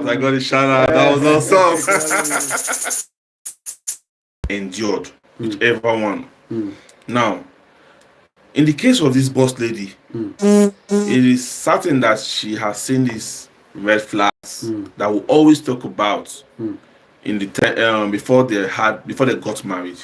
out. I got a shout out. That was awesome. Endured whichever one. Now, in the case of this boss lady, it is certain that she has seen these red flags that we always talk about in the before they got married.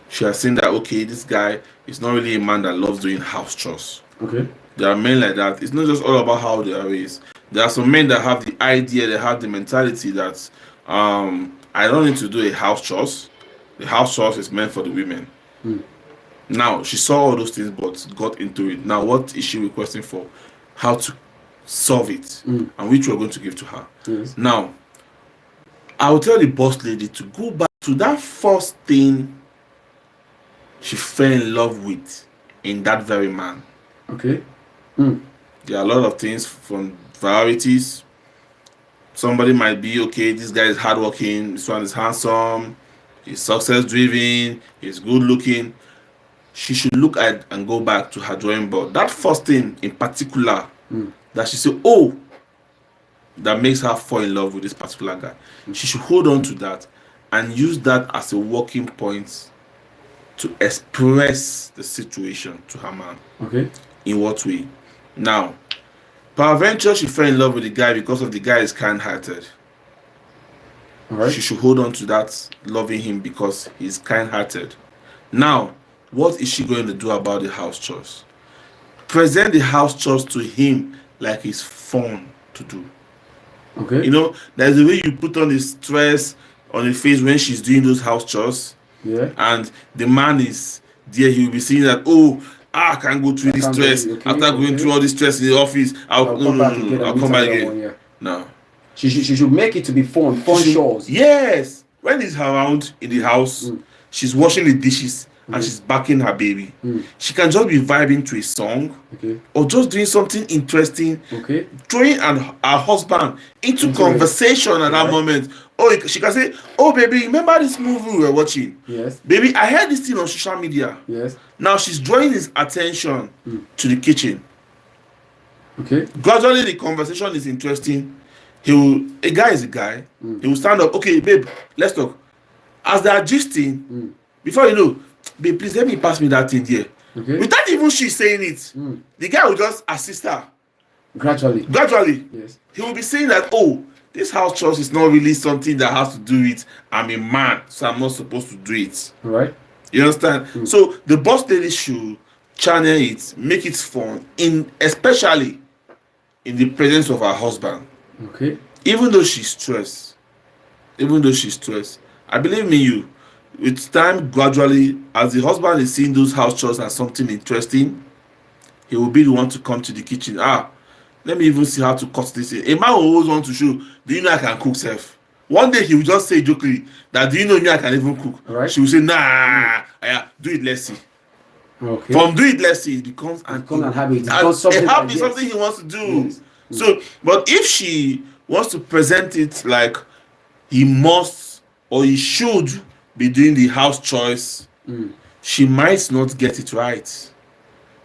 She has seen that, okay, this guy is not really a man that loves doing house chores. Okay. There are men like that. It's not just all about how they are raised. There are some men that have the idea, they have the mentality that I don't need to do a house chores. The house chores is meant for the women. Now, she saw all those things but got into it. Now, what is she requesting for? How to solve it, and which we're going to give to her. Yes. Now, I will tell the boss lady to go back to that first thing she fell in love with in that very man. Okay. There are a lot of things from varieties. Somebody might be, okay, this guy is hardworking, this one is handsome, he's success driven, he's good looking. She should look at and go back to her drawing board. That first thing in particular that she said, oh, that makes her fall in love with this particular guy. She should hold on to that and use that as a working point to express the situation to her man. Okay. In what way? Now, peradventure she fell in love with the guy because of the guy is kind-hearted. All right. She should hold on to that, loving him because he's kind-hearted. Now, what is she going to do about the house chores? Present the house chores to him like it's fun to do. Okay. You know, there's a way you put on the stress on the face when she's doing those house chores. Yeah. And the man is there, he'll be seeing that, oh, I can't go through this stress. After going through all this stress in the office, I'll come back again. Yeah. No. She should make it to be fun chores. Yes. When he's around in the house, she's washing the dishes and she's backing her baby. She can just be vibing to a song, or just doing something interesting, throwing her husband into conversation at that moment. Oh, she can say, oh baby, remember this movie we were watching? Yes. Baby, I heard this thing on social media. Yes. Now she's drawing his attention to the kitchen. Okay. Gradually the conversation is interesting. A guy is a guy. He will stand up. Okay, babe, let's talk. As they are gisting, before you know, babe, please let me pass me that thing here. Okay. Without even she saying it, the guy will just assist her. Gradually. Yes. He will be saying that, oh, this house chores is not really something that has to do with I'm a man, so I'm not supposed to do it. All right. You understand? So the boss lady should channel it, make it fun, especially in the presence of her husband. Okay. Even though she's stressed, I believe in you. With time, gradually, as the husband is seeing those house chores as something interesting, he will be the one to come to the kitchen. Let me even see how to cut this in. A man will always want to show, do you know I can cook self? One day he will just say jokingly that, do you know me, I can even cook? Right. She will say, nah, do it, let's see. Okay. From do it, let's see, it becomes a habit. Something he wants to do. Yes. So, but if she wants to present it like he must or he should be doing the house choice, she might not get it right.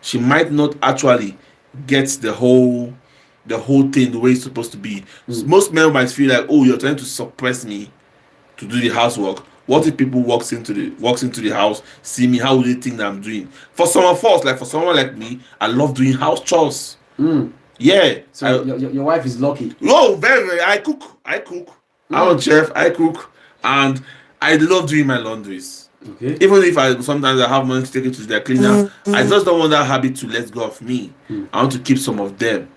She might not actually get the whole thing the way it's supposed to be. Most men might feel like, oh, you're trying to suppress me to do the housework. What if people walks into the house, see me, how would they think that I'm doing? For some of us, like for someone like me, I love doing house chores. Yeah. So your wife is lucky. Oh, very, very. I cook. I'm a chef. I cook, and I love doing my laundries. Okay. Even if sometimes I have money to take it to their cleaner, I just don't want that habit to let go of me. I want to keep some of them,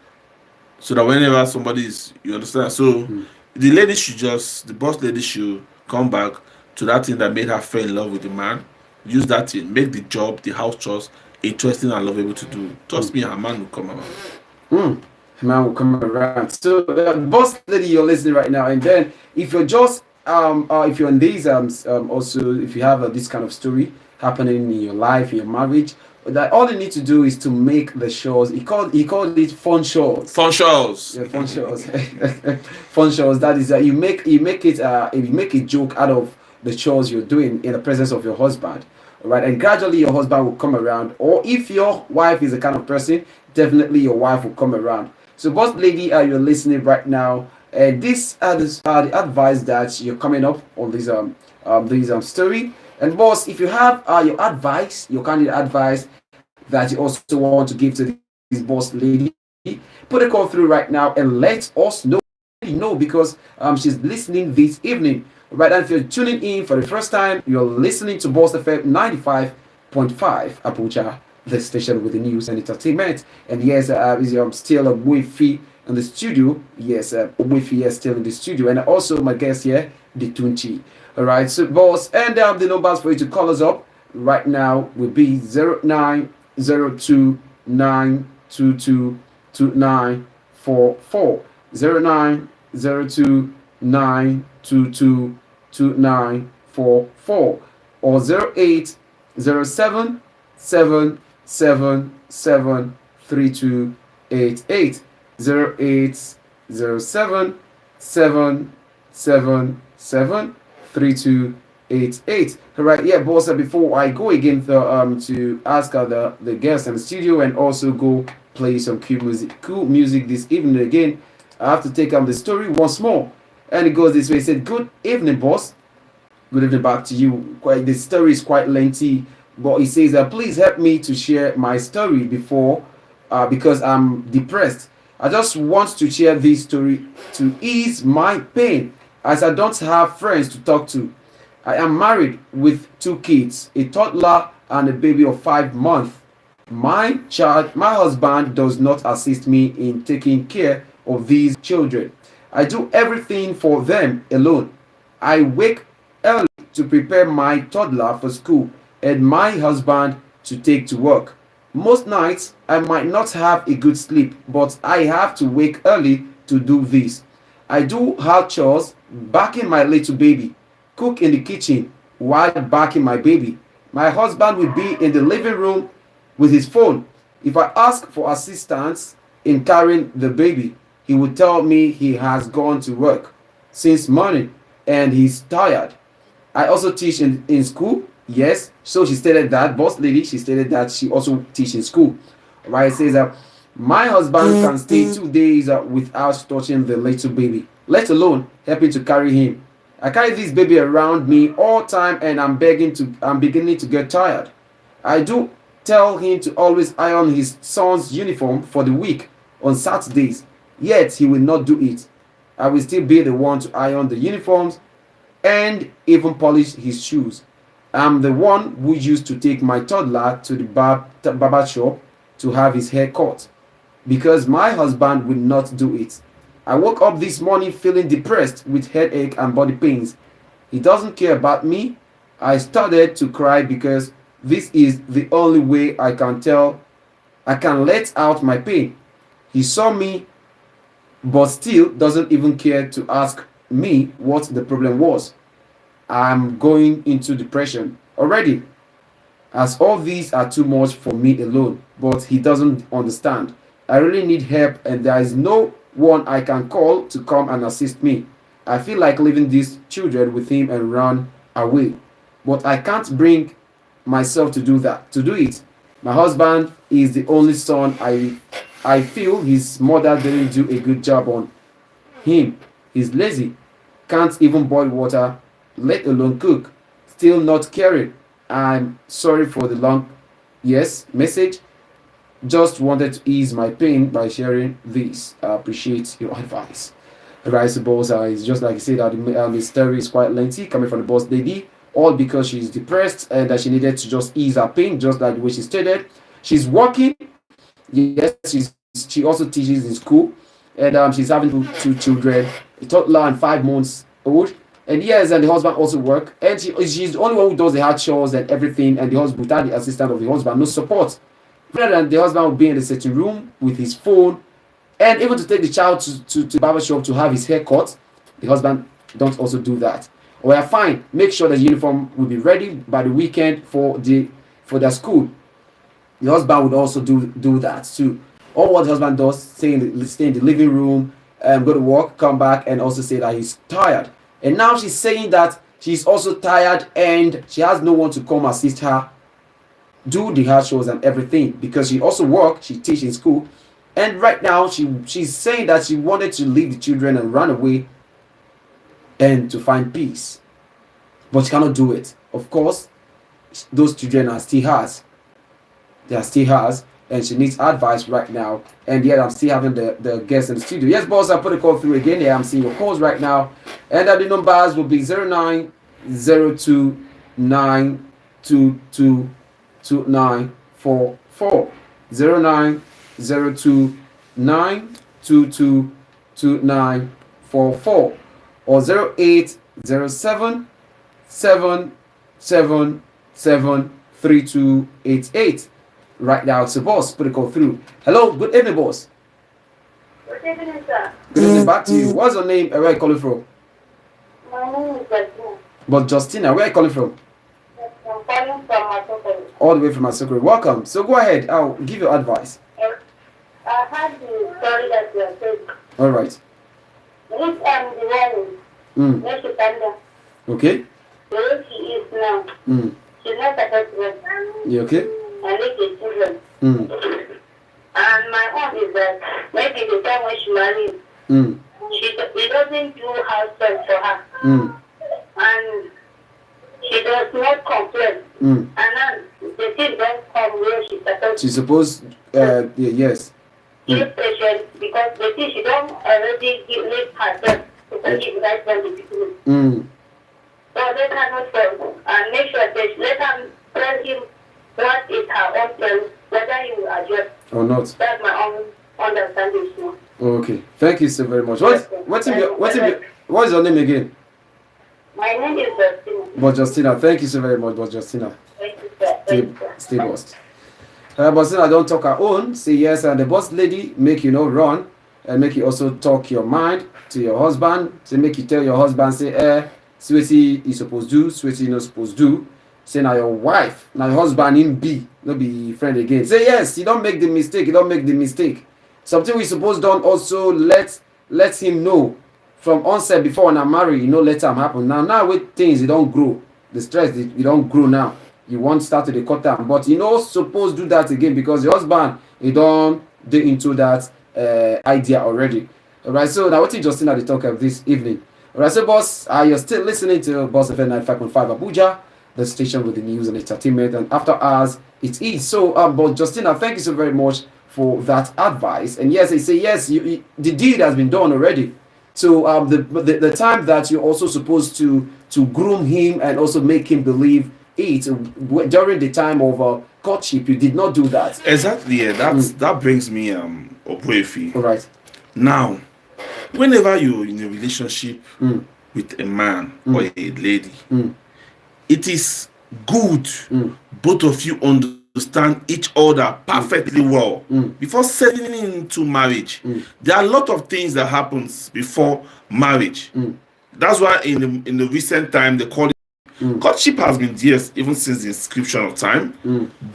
so that whenever somebody is, you understand. So the boss lady should come back to that thing that made her fall in love with the man. Use that thing, make the job, the house chores, interesting and lovable to do. Trust me, her man will come around. Her man will come around. So, boss lady, you're listening right now, and then if you're just if you're in these also if you have this kind of story happening in your life, in your marriage, that all you need to do is to make the shows. He called it fun shows. Fun shows. Yeah, fun shows. Fun shows. That is you make a joke out of the chores you're doing in the presence of your husband, right? And gradually your husband will come around. Or if your wife is the kind of person, definitely your wife will come around. So, boss lady, you're listening right now, And these are the advice that you're coming up on this story. And boss, if you have your advice, your candid advice that you also want to give to this boss lady, put a call through right now and let us know because she's listening this evening. Right, and if you're tuning in for the first time, you're listening to Boss FM 95.5 Abuja, the station with the news and entertainment. And yes, I'm still Ogbuefi in the studio. Yes, Ogbuefi is still in the studio, and also my guest here, the Tunchee. All right, so boss, and the numbers for you to call us up right now will be 090292222944, 090292222944, or 0807773288, 0807773288. All right, yeah, boss. Before I go again to ask the guests in the studio and also go play some cool music this evening again, I have to take the story once more, and it goes this way. It said, "Good evening, boss. Good evening back to you. Quite the story is quite lengthy, but he says, please help me to share my story before, because I'm depressed. I just want to share this story to ease my pain, as I don't have friends to talk to. I am married with two kids, a toddler and a baby of 5 months. My husband does not assist me in taking care of these children. I do everything for them alone. I wake early to prepare my toddler for school and my husband to take to work. Most nights I might not have a good sleep, but I have to wake early to do this. I do house chores, backing my little baby, cook in the kitchen while backing my baby. My husband will be in the living room with his phone. If I ask for assistance in carrying the baby, he will tell me he has gone to work since morning and he's tired. I also teach in school. Yes, so she stated that, boss lady, she stated that she also teach in school. Right, it says that my husband can stay 2 days without touching the little baby, let alone helping to carry him. I carry this baby around me all time and I'm beginning to get tired. I do tell him to always iron his son's uniform for the week on Saturdays, yet he will not do it. I will still be the one to iron the uniforms and even polish his shoes. I'm the one who used to take my toddler to the barber shop to have his hair cut because my husband will not do it. I woke up this morning feeling depressed with headache and body pains. He doesn't care about me. I started to cry because this is the only way I can let out my pain. He saw me but still doesn't even care to ask me what the problem was. I'm going into depression already, as all these are too much for me alone, but he doesn't understand. I really need help and there is no one I can call to come and assist me. I feel like leaving these children with him and run away, but I can't bring myself to do it. My husband is the only son. I feel his mother didn't do a good job on him. He's lazy, can't even boil water, let alone cook, still not caring. I'm sorry for the long message. Just wanted to ease my pain by sharing this. I appreciate your advice. Right, so boss, it's just like I said, the story is quite lengthy, coming from the boss lady, all because she's depressed and that she needed to just ease her pain, just like the way she stated. She's working. Yes, she also teaches in school, and she's having two children, a toddler and 5 months old. And yes, and the husband also work, and she's the only one who does the hard chores and everything, and the husband, without the assistance of the husband, no support. Rather than the husband will be in the sitting room with his phone, and even to take the child to the barber shop to have his hair cut, the husband don't also do that. Well, fine, make sure the uniform will be ready by the weekend for their school. The husband would also do that too. All what the husband does, stay in the living room, go to work, come back, and also say that he's tired. And now she's saying that she's also tired and she has no one to come assist her do the hard chores and everything because she also works, she teaches in school. And right now, she's saying that she wanted to leave the children and run away and to find peace, but she cannot do it. Of course, those children are still hers. They are still hers, and she needs advice right now. And yet, I'm still having the guests in the studio. Yes, boss, I put the call through again. Yeah, I'm seeing your calls right now. And the numbers will be 0902922944. 0902922944 or 0807773288. Right now, it's a boss. Put a call through. Hello, good evening, boss. Good evening, sir. Good evening, back to you. What's your name and where are you calling from? My name is Justina. But Justina, where are you calling from? I'm calling from Masokoro. All the way from Masokoro. Welcome. So go ahead. I'll give you advice. I heard the story that you are saying. All right. This the woman, when she stand up, Okay. the way she is now, she's not supposed to work. You okay? And make the children. And my own is that maybe the time when she married, he doesn't do house work for her. And she does not complain. And then the thing don't come where she's supposed to. She's supposed, yes. She's patient because the thing she don't already leave herself to give right from the beginning. So let her not fail and make sure that let her tell him what is her own plan, whether he will adjust Or not. That's my own understanding. Okay. Thank you so very much. What's your name again? My name is Justina. But Justina, thank you so very much, but Justina. Thank you, sir. Thank you, sir. Stay bossed. But still, I don't talk her own. Say yes, and the boss lady make you know run, and make you also talk your mind to your husband. Say make you tell your husband say, sweetie you supposed to do, sweetie you not supposed to do. Say now your wife, now your husband in be, not be friend again. Say yes, you don't make the mistake. You don't make the mistake. Something we supposed don't also let him know from onset before when I marry. You know, let him happen. Now with things you don't grow. The stress you don't grow now. You won't start to the cut down, but you know supposed do that again because your husband he don't get into that idea already. Alright, so now what you just at the talk of this evening. Alright, so boss, you're still listening to Boss FM 95.5 Abuja, the station with the news and entertainment, and after hours it is. So but Justina, thank you so very much for that advice. And yes, I say yes, the deed has been done already. So the time that you're also supposed to groom him and also make him believe it during the time of courtship, you did not do that. Exactly. Yeah, that brings me Ogbuefi. All right. Now, whenever you're in a relationship with a man or a lady, it is good both of you understand each other perfectly well before settling into marriage. There are a lot of things that happens before marriage. That's why in the recent time they call it courtship has been years even since the inscription of time,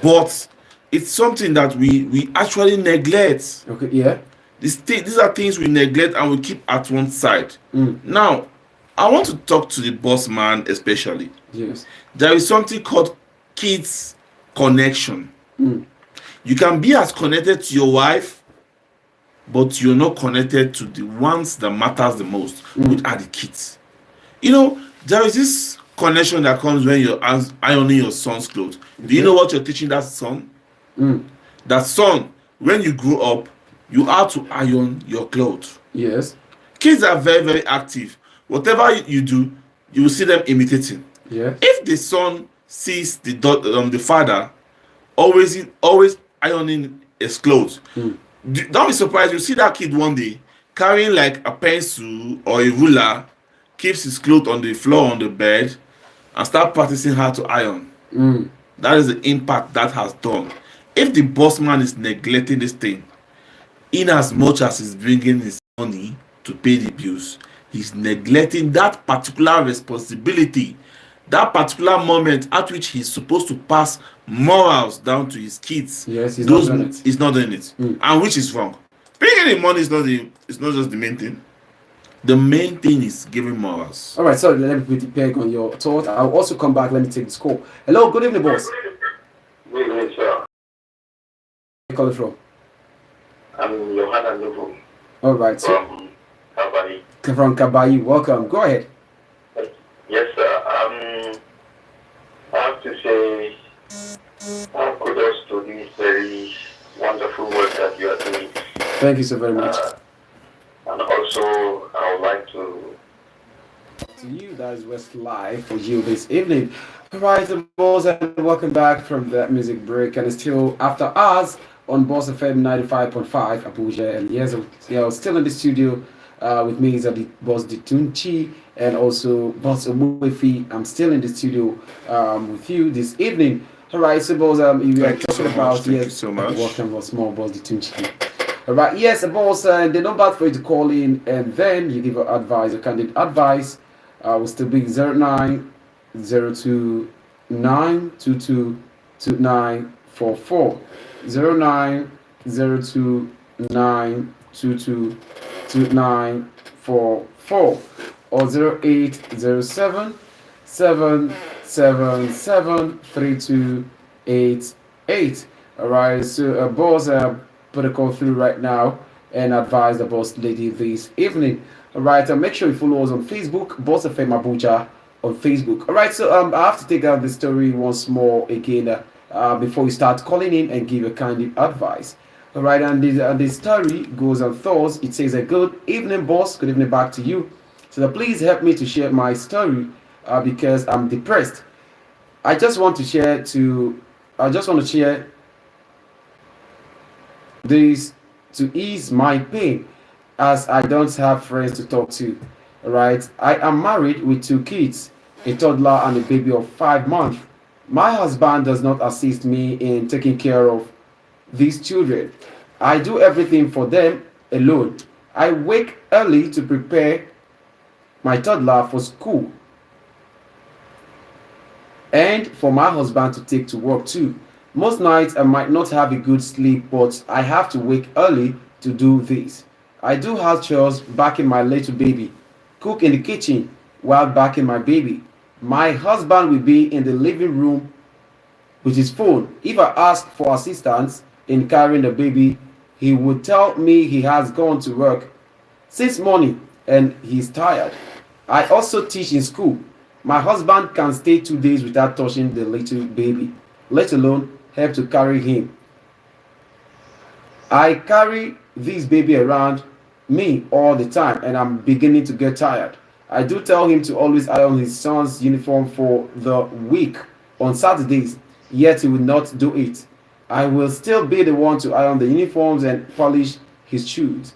but it's something that we actually neglect. Okay. Yeah. These are things we neglect and we keep at one side. Now, I want to talk to the boss man especially. Yes. There is something called kids connection. You can be as connected to your wife, but you're not connected to the ones that matters the most, which are the kids. You know, there is this connection that comes when you're ironing your son's clothes. Do you know what you're teaching that son? That son, when you grow up, you have to iron your clothes. Yes. Kids are very, very active. Whatever you do, you will see them imitating. Yeah. If the son sees the father always ironing his clothes, don't be surprised. You see that kid one day carrying like a pencil or a ruler, keeps his clothes on the floor on the bed, and start practicing how to iron. That is the impact that has done. If the boss man is neglecting this thing, in as much as he's bringing his money to pay the bills, he's neglecting that particular responsibility, that particular moment at which he's supposed to pass morals down to his kids. Yes, he's not doing it. He's not doing it, and which is wrong. Bringing the money is not just the main thing. The main thing is giving morals. All right, so let me put the peg on your thought. I'll also come back. Let me take this call. Hello, good evening, boss. Good evening, sir. Where are you calling from? I'm Johanna Nuvu All right, so from Kabari. from Kabayi, welcome. Go ahead. Yes, sir. I have to say kudos to this very wonderful work that you are doing. Thank you so very much. And also, I would like to You, that is West Live for you this evening. All right, the boys, and welcome back from that music break. And it's still after us on Boss FM 95.5 Abuja. And yes, still in the studio with me is the boss the Tunchee and also boss Ogbuefi. I'm still in the studio with you this evening. All right, so boss, we are talking about Thank you so much. welcome was small boss the Tunchee. All right, yes, boss, the number for you to call in and then you give advice, a candid advice. Will still be 090292222944 090292222944 or 0807773288. All right, so boss, put a call through right now and advise the boss lady this evening. All right, make sure you follow us on Facebook, Boss FM Abuja on Facebook. All right, so I have to take out the story once more again before you start calling in and give a kind advice. All right, and the story goes on thoughts. It says, "A good evening, boss. Good evening back to you. So please help me to share my story because I'm depressed. I just want to share this to ease my pain as I don't have friends to talk to. Alright, I am married with 2 kids, a toddler and a baby of 5 months. My husband does not assist me in taking care of these children. I do everything for them alone. I wake early to prepare my toddler for school and for my husband to take to work too. Most nights I might not have a good sleep, but I have to wake early to do this. I do house chores backing my little baby, cook in the kitchen while backing my baby. My husband will be in the living room with his phone. If I ask for assistance in carrying the baby, he would tell me he has gone to work since morning and he's tired. I also teach in school. My husband can stay 2 days without touching the little baby, let alone help to carry him. I carry this baby around me all the time and I'm beginning to get tired. I do tell him to always iron his son's uniform for the week on Saturdays, yet he will not do it. I will still be the one to iron the uniforms and polish his shoes.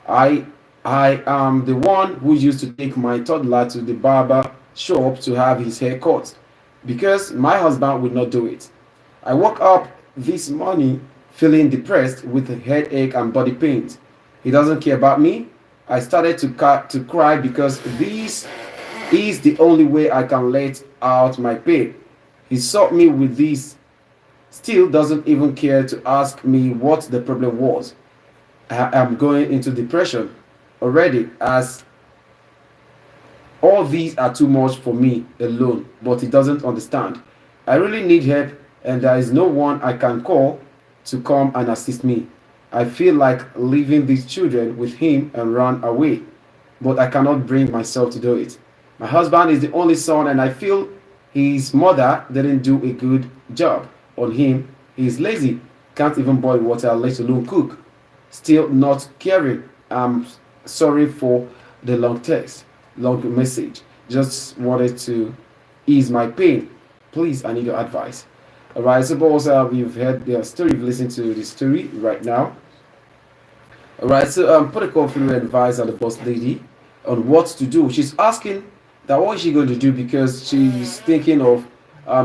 I I am the one who used to take my toddler to the barber shop to have his hair cut because my husband would not do it. I woke up this morning feeling depressed with a headache and body pains. He doesn't care about me. I started to cry because this is the only way I can let out my pain. He saw me with this, still doesn't even care to ask me what the problem was. I am going into depression already as all these are too much for me alone, but he doesn't understand. I really need help and there is no one I can call to come and assist me. I feel like leaving these children with him and run away, but I cannot bring myself to do it. My husband is the only son and I feel his mother didn't do a good job on him. He is lazy, can't even boil water, let alone cook. Still not caring. I'm sorry for the long text, long message. Just wanted to ease my pain. Please, I need your advice. Alright, suppose we've heard the story, you've listened to the story right now. Alright, so put a call through advice on the boss lady on what to do. She's asking that what is she going to do because she's thinking of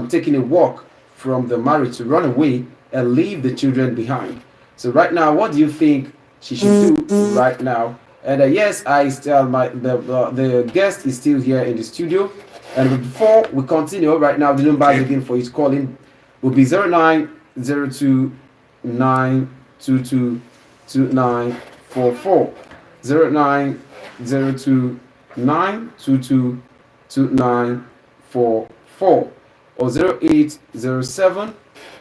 taking a walk from the marriage to run away and leave the children behind. So right now, what do you think she should do right now? And yes, I still the guest is still here in the studio. And before we continue, right now the number again for his calling will be 090292222944 090292222944 or 0807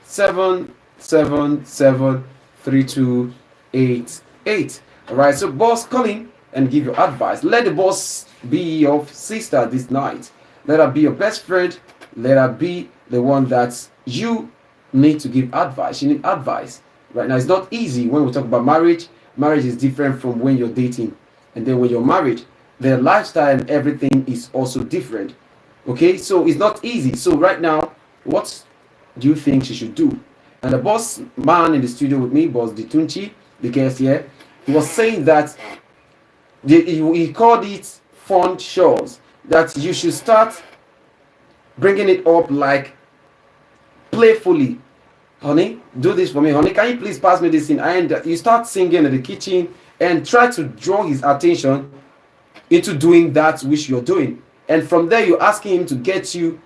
777 3288. 8. All right, so boss, call him and give your advice. Let the boss be your sister this night. Let her be your best friend. Let her be the one that you need to give advice. You need advice. Right now, it's not easy when we talk about marriage. Marriage is different from when you're dating. And then when you're married, their lifestyle and everything is also different. Okay, so it's not easy. So right now, what do you think she should do? And the boss man in the studio with me, boss Tunchee, the guest here, he was saying that he called it fun shows, that you should start bringing it up like playfully. Honey, do this for me. Honey, can you please pass me this in? And you start singing in the kitchen and try to draw his attention into doing that which you're doing. And from there, you're asking him to get you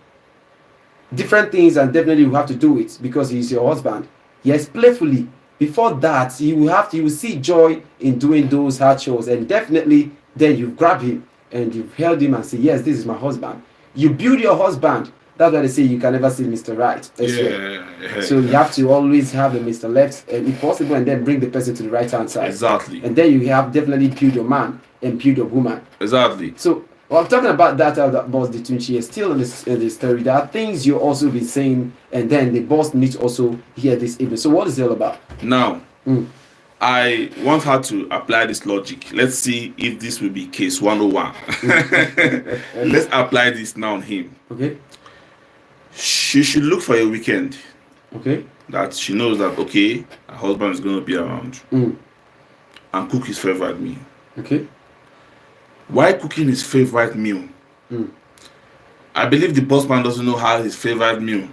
different things, and definitely you have to do it because he's your husband. Yes, playfully. Before that, you will see joy in doing those hard chores, and definitely then you grab him and you've held him and say, yes, this is my husband. You build your husband. That's why they say you can never see Mr. Right. Yeah. So you have to always have the Mr. Left, and if possible, and then bring the person to the right hand side. Exactly. And then you have definitely build your man and build your woman. Exactly. So I'm talking about that boss the Tunchee is still in the story. There are things you also be saying, and then the boss needs to also hear this evening. So what is it all about? Now, I want her to apply this logic. Let's see if this will be case 101. Let's apply this now on him. Okay. She should look for a weekend. Okay. That she knows that, okay, her husband is going to be around. And cook his favorite meal. Okay. Why cooking his favorite meal? I believe the boss man doesn't know how his favorite meal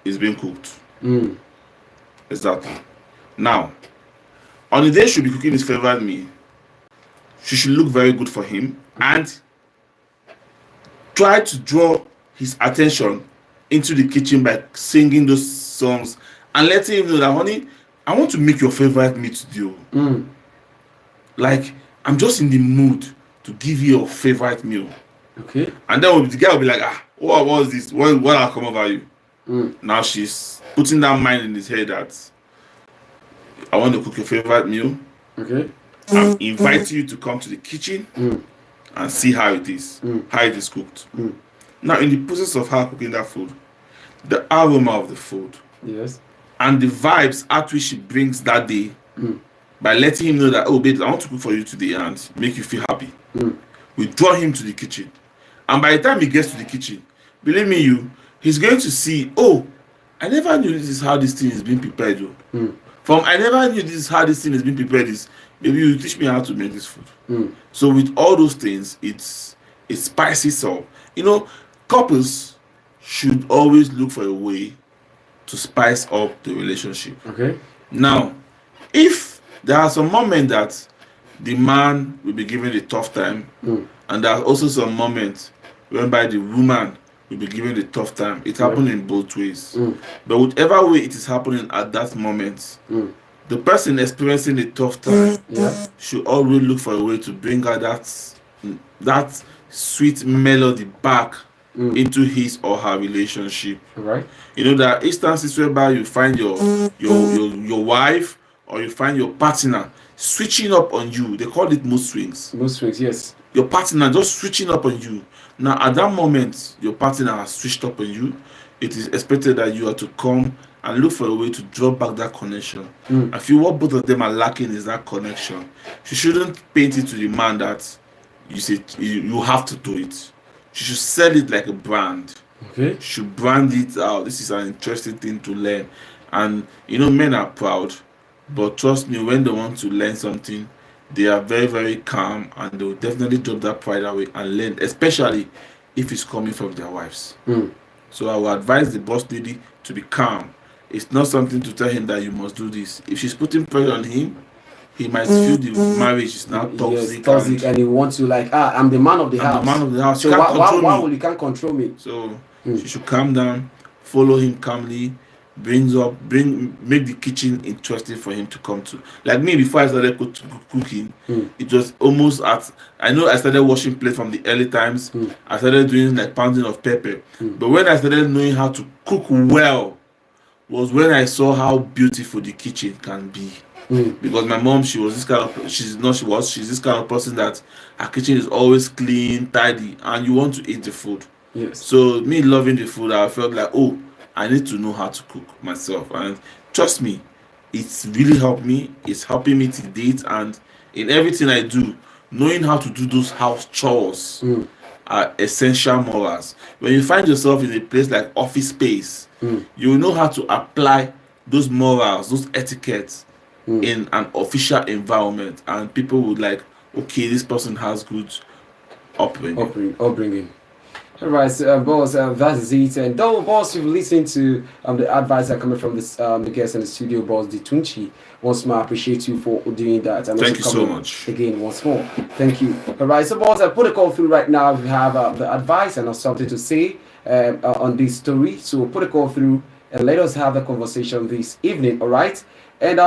is being cooked. Exactly. Now, on the day she'll be cooking his favorite meal, she should look very good for him and try to draw his attention into the kitchen by singing those songs and letting him know that, honey, I want to make your favorite meal today. Like, I'm just in the mood to give you your favorite meal. Okay. And then the guy will be like, what was this? What will come over you? Now she's putting that mind in his head that I want to cook your favorite meal. Okay. I'm inviting you to come to the kitchen and see how it is. How it is cooked. Now, in the process of her cooking that food, the aroma of the food, yes, and the vibes at which she brings that day, by letting him know that, oh, babe, I want to cook for you today and make you feel happy, we draw him to the kitchen. And by the time he gets to the kitchen, believe me, he's going to see, oh, I never knew this is how this thing is being prepared. From I never knew this is how this thing is being prepared is, maybe you teach me how to make this food. So with all those things, it spices up. You know, couples should always look for a way to spice up the relationship. Okay. Now, if there are some moments that the man will be given a tough time, and there are also some moments whereby the woman will be given a tough time, it happens in both ways. But whichever way it is happening at that moment, the person experiencing a tough time should always look for a way to bring out that sweet melody back into his or her relationship. Right. You know, there are instances whereby you find your wife or you find your partner switching up on you. They call it mood swings. Mood swings, yes. Your partner just switching up on you. Now, at that moment, your partner has switched up on you. It is expected that you are to come and look for a way to draw back that connection. I feel what both of them are lacking is that connection. She shouldn't paint it to the man that you say you have to do it. She should sell it like a brand. Okay. She should brand it out. This is an interesting thing to learn. And you know, men are proud, but trust me, when they want to learn something, they are very, very calm, and they will definitely drop that pride away and learn, especially if it's coming from their wives. So I will advise the boss lady to be calm. It's not something to tell him that you must do this. If she's putting pressure on him, he might feel the marriage is now toxic. Yes, toxic, and he wants to like, I'm the man of the house. The man of the house. So why will he can't control me? So she should calm down, follow him calmly, make the kitchen interesting for him to come to. Like me, before I started cooking, it was almost I started washing plates from the early times. I started doing like pounding of pepper. But when I started knowing how to cook well, was when I saw how beautiful the kitchen can be. Because my mom, she was this kind of, she's this kind of person that her kitchen is always clean, tidy, and you want to eat the food. Yes. So me loving the food, I felt like, oh, I need to know how to cook myself. And trust me, it's really helped me. It's helping me to date, and in everything I do, knowing how to do those house chores are essential morals. When you find yourself in a place like office space, you will know how to apply those morals, those etiquettes in an official environment, and people would like, okay, this person has good upbringing. All right, so, boss, that is it. And though, boss, you've listened to the advice that coming from this the guest in the studio, boss, the Tunchee. Once more, I appreciate you for doing that. And thank you so much. Again, once more, thank you. All right, so boss, I put a call through right now. We have the advice and something to say on this story. So put a call through and let us have a conversation this evening. All right, and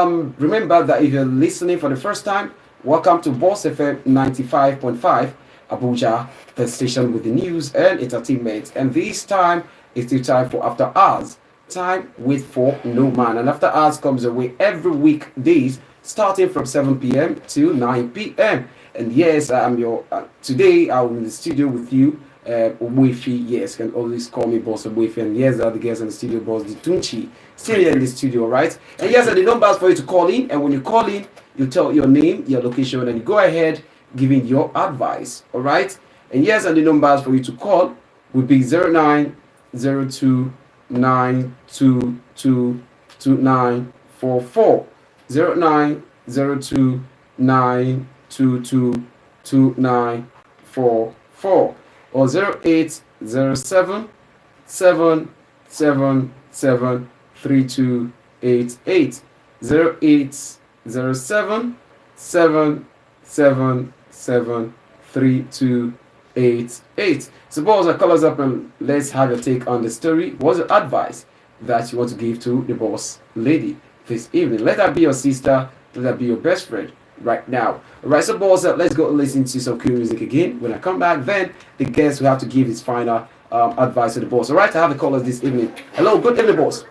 remember that if you're listening for the first time, welcome to Boss FM 95.5. Abuja, the station with the news and entertainment. And this time is the time for After Hours. Time with for no man. And After Hours comes away every weekdays starting from 7 p.m. to 9 p.m. And yes, I'm your today I'm in the studio with you, Ogbuefi. Yes, can always call me Boss Ogbuefi. And yes, the other guys in the studio, Boss the Tunchee, still here in the studio, right? And yes, the numbers for you to call in. And when you call in, you tell your name, your location, and you go ahead giving your advice. All right, and yes, and the numbers for you to call would be 090292222944, 090292222944, or 0807773288, 0807773288. So boss, call us up and let's have your take on the story. What's the advice that you want to give to the boss lady this evening? Let that be your sister, let that be your best friend right now. Alright, so boss, let's go listen to some cool music again. When I come back, then the guest will have to give his final advice to the boss. Alright, I have the callers this evening. Hello, good evening, boss.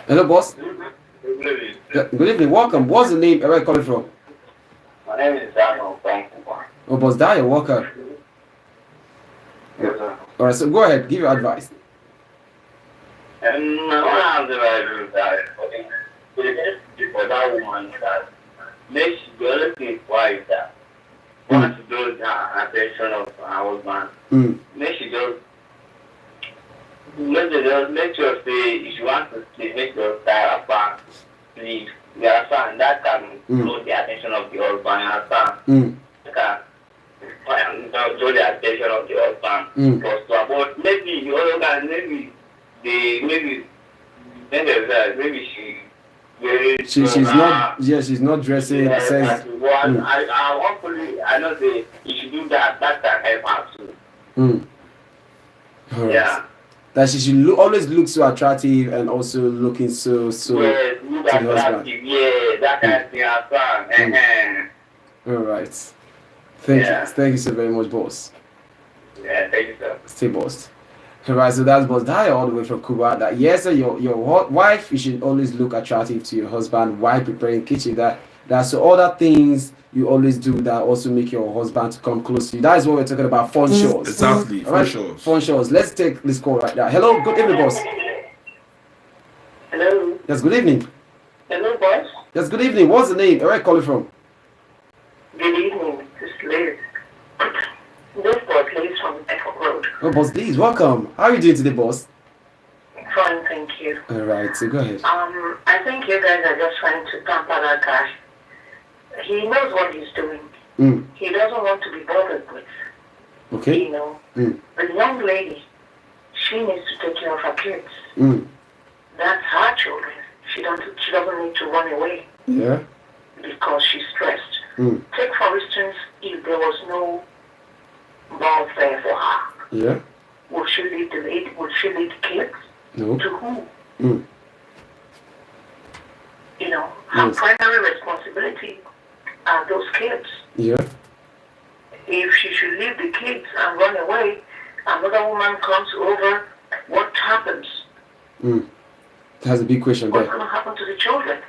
Hello, boss. Good evening, welcome. What's the name? Where are you calling from? My name is Daniel from Abuja. Oh, boss Daniel, welcome. Yes, sir. Alright, so go ahead, give your advice. And I have the right to that for that woman that makes the other thing why that wants to do the attention of her husband. Make she just make sure say if you want to sleep, make your style apart. Sleep. You understand? That can draw the attention of the husband. You understand? That can draw the attention of the husband. But maybe the other guy, maybe she's not dressing. Yeah, Says, I know that you should do that. That can help her too. Right. Yeah. That she should always look so attractive and also looking so Yes, to look the husband. attractive. Yeah, that kind of thing. All right. Thank you so very much, boss. Yeah, thank you, sir. Stay boss. All right, so that's boss Daya all the way from Cuba. That yes, sir, your wife, you should always look attractive to your husband while preparing kitchen. That's the other things you always do that also make your husband to come close to you. That is what we're talking about. Fun shows. Exactly. All right? Fun shows. Let's take this call right now. Hello, good evening, boss. Hello. Yes, good evening. Hello, boss. Yes, good evening. What's the name? Where are you calling from? Good evening. This is Liz. This boss Liz from Echo Road. Oh, boss, please welcome. How are you doing today, boss? Fine, thank you. All right, so go ahead. I think you guys are just trying to pamper that guy. He knows what he's doing. He doesn't want to be bothered with. Okay. You know, the young lady, she needs to take care of her kids. That's her children. She doesn't need to run away. Yeah. Because she's stressed. Take for instance, if there was no ball there for her. Yeah. Would she leave the kids? No. To who? You know, her primary responsibility are those kids. Yeah. If she should leave the kids and run away, another woman comes over, what happens? That's a big question What's there. going to happen to the children?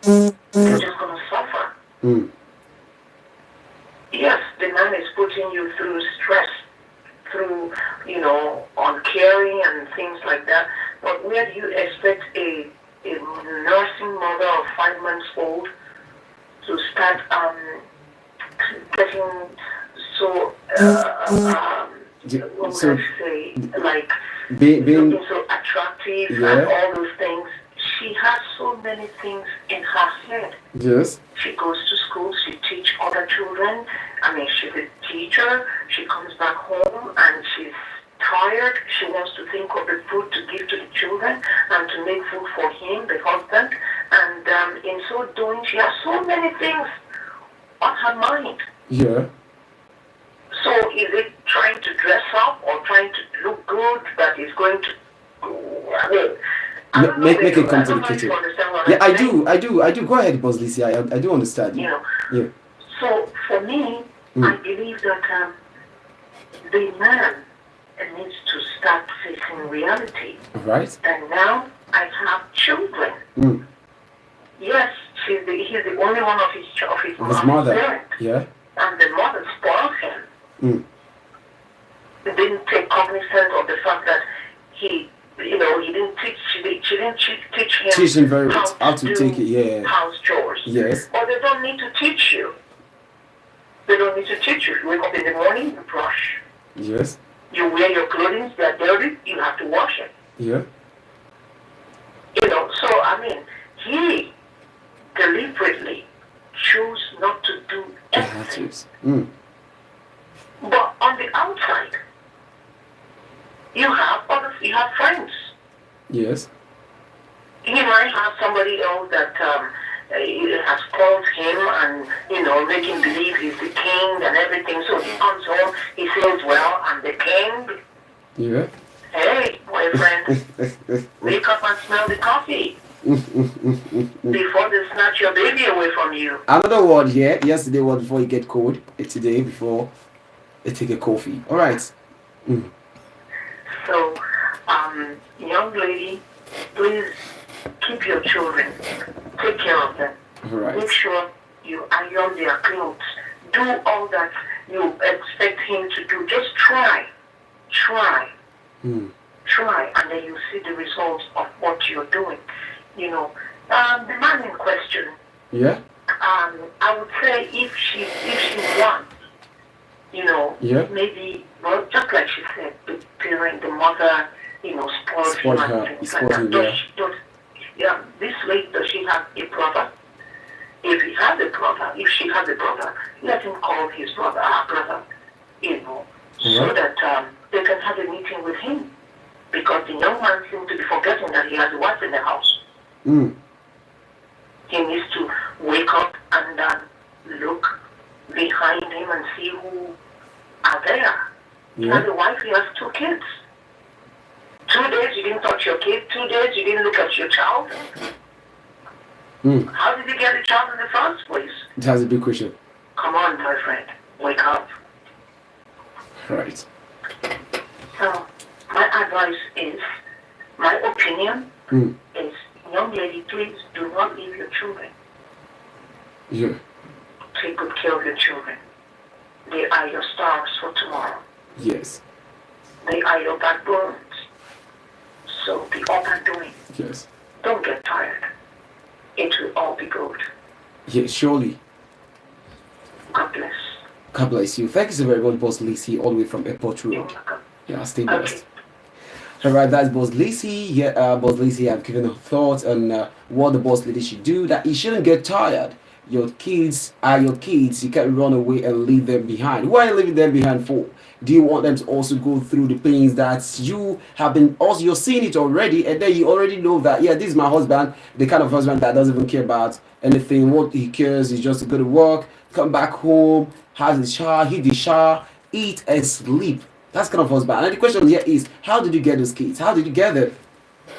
You're just going to suffer. Yes, the man is putting you through stress, through, uncaring and things like that. But where do you expect a nursing mother of 5 months old to start getting so, what would I say, like, being so attractive and all those things? She has so many things in her head. Yes. She goes to school, she teaches other children. I mean, she's a teacher. She comes back home and she's tired. She wants to think of the food to give to the children and to make food for him, the husband. And in so doing, she has so many things on her mind. Yeah. So is it trying to dress up or trying to look good that is going to, make it come to the kitchen. Yeah, I do. Go ahead, Boss Lizzie. I do understand. Yeah. So for me, I believe that the man needs to start facing reality. Right. And now I have children. Yes, he's the only one of his mother. Parent. Yeah. And the mother spoiled him. He didn't take cognizance of the fact that he didn't teach him very how to take it, house chores. Yes. Or they don't need to teach you. They don't need to teach you. You wake up in the morning, you brush. Yes. You wear your clothing, they're dirty, you have to wash it. Yeah. So I mean, he deliberately chose not to do anything. But on the outside, you have friends. Yes. He might have somebody else that has spoiled him and, making believe he's the king and everything. So he comes home, he says, well, I'm the king. Yeah. Hey, boyfriend, wake up and smell the coffee before they snatch your baby away from you. Another word here. Yesterday was before you get cold. Today before you take a coffee. All right. So, young lady, please keep your children. Take care of them. Right. Make sure you iron their clothes. Do all that you expect him to do. Just try. Try, and then you see the results of what you're doing. The man in question. Yeah. I would say if she wants, maybe, well, just like she said, the parent, the mother, spoiled her. This lady, does she have a brother? If she has a brother, let him call his brother, her brother, so that they can have a meeting with him. Because the young man seems to be forgetting that he has a wife in the house. He needs to wake up and look behind him and see who are there. He has a wife, he has 2 kids. 2 days you didn't touch your kid, 2 days you didn't look at your child. How did you get the child in the first place? That's a big question. Come on, my friend, wake up. Right. So, my advice is, my opinion is, young lady, please do not leave your children. Yeah. Take good care of your children. They are your stars for tomorrow. Yes. They are your backbones. So be up and doing. Yes. Don't get tired. It will all be good. Yes, surely. God bless. God bless you. Thank you so very much, Boss Lacey, all the way from Airport Road. Yeah, stay blessed. Okay. Alright, that's Boss Lacey. Yeah, Boss Lacey, I've given her thoughts on what the boss lady should do, that he shouldn't get tired. Your kids are your kids. You can't run away and leave them behind. Why are you leaving them behind for? Do you want them to also go through the pains that you have been, also you're seeing it already, and then you already know that, yeah, this is my husband, the kind of husband that doesn't even care about anything. What he cares is just to go to work, come back home, have the shower, hit the shower, eat and sleep. That's kind of husband. And the question here is, how did you get those kids? How did you get them?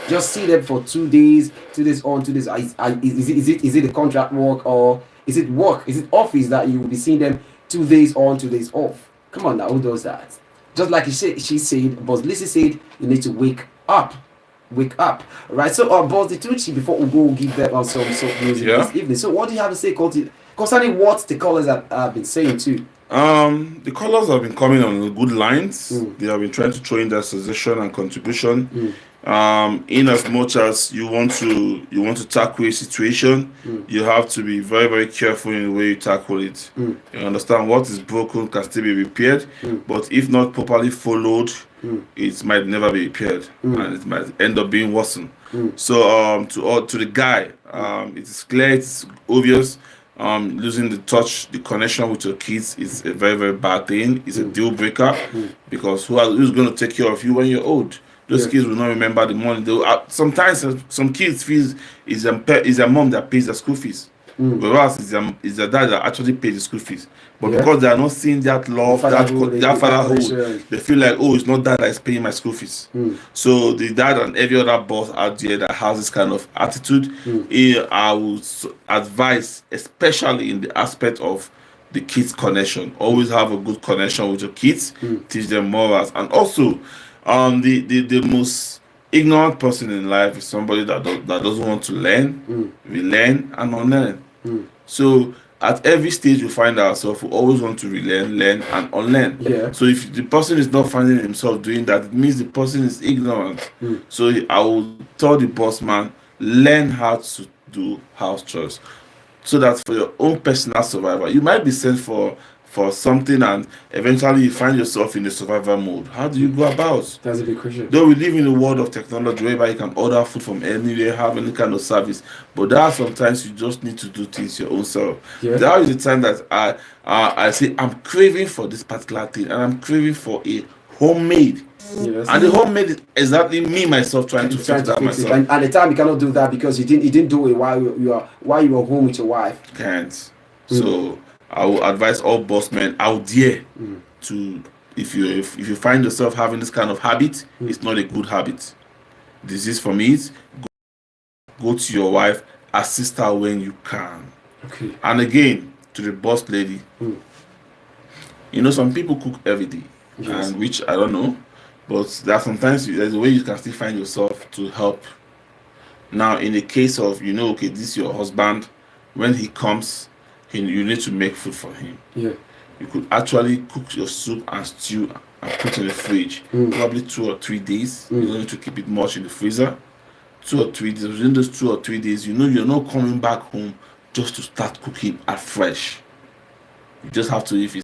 Just see them for 2 days, 2 days on, 2 days. Is it a contract work, or is it work? Is it office that you will be seeing them 2 days on, 2 days off? Come on now, who does that? Just like she said, Boss Lizzie said, you need to wake up. wake up. Right. So, boss, the Tunchee, before we go give them some music this evening. So, what do you have to say concerning what the callers have been saying too? The callers have been coming on good lines. They have been trying to throw in their suggestion and contribution. In as much as you want to tackle a situation, you have to be very, very careful in the way you tackle it. You understand what is broken can still be repaired, but if not properly followed, it might never be repaired, and it might end up being worsened. So to the guy, it is clear, it's obvious. Losing the connection with your kids is a very, very bad thing. It's a deal breaker, because who's going to take care of you when you're old? Those kids will not remember the money. Sometimes some kids feel it's their mom that pays the school fees, whereas it's their dad that actually pays the school fees. But because they are not seeing that love, that fatherhood, they feel like, oh, it's not dad that is paying my school fees. So the dad and every other boss out there that has this kind of attitude, I would advise, especially in the aspect of the kids' connection, always have a good connection with your kids, teach them morals, and also the most ignorant person in life is somebody that doesn't want to learn. We learn and unlearn. So at every stage we find ourselves, we always want to relearn, learn and unlearn. So if the person is not finding himself doing that, it means the person is ignorant. So I will tell the boss man, learn how to do house chores, so that for your own personal survival, you might be sent for something and eventually you find yourself in the survival mode. How do you go about? That's a big question. Though we live in a world of technology whereby you can order food from anywhere, have any kind of service, but there are sometimes you just need to do things your own self. There is a time that I say I'm craving for this particular thing, and I'm craving for a homemade. And the homemade is exactly me myself trying to fix that myself. And at the time you cannot do that because you didn't do it while you were home with your wife. Can't. So I will advise all boss men out there to, if you find yourself having this kind of habit, it's not a good habit. This is for me. Go to your wife, assist her when you can. And again, to the boss lady, some people cook every day, and which I don't know, but there are sometimes there's a way you can still find yourself to help. Now, in the case of this is your husband, when he comes, you need to make food for him. You could actually cook your soup and stew and put in the fridge, probably 2 or 3 days. You don't need to keep it much in the freezer. 2 or 3 days. Within those 2 or 3 days, you're not coming back home just to start cooking afresh. You just have to, if it's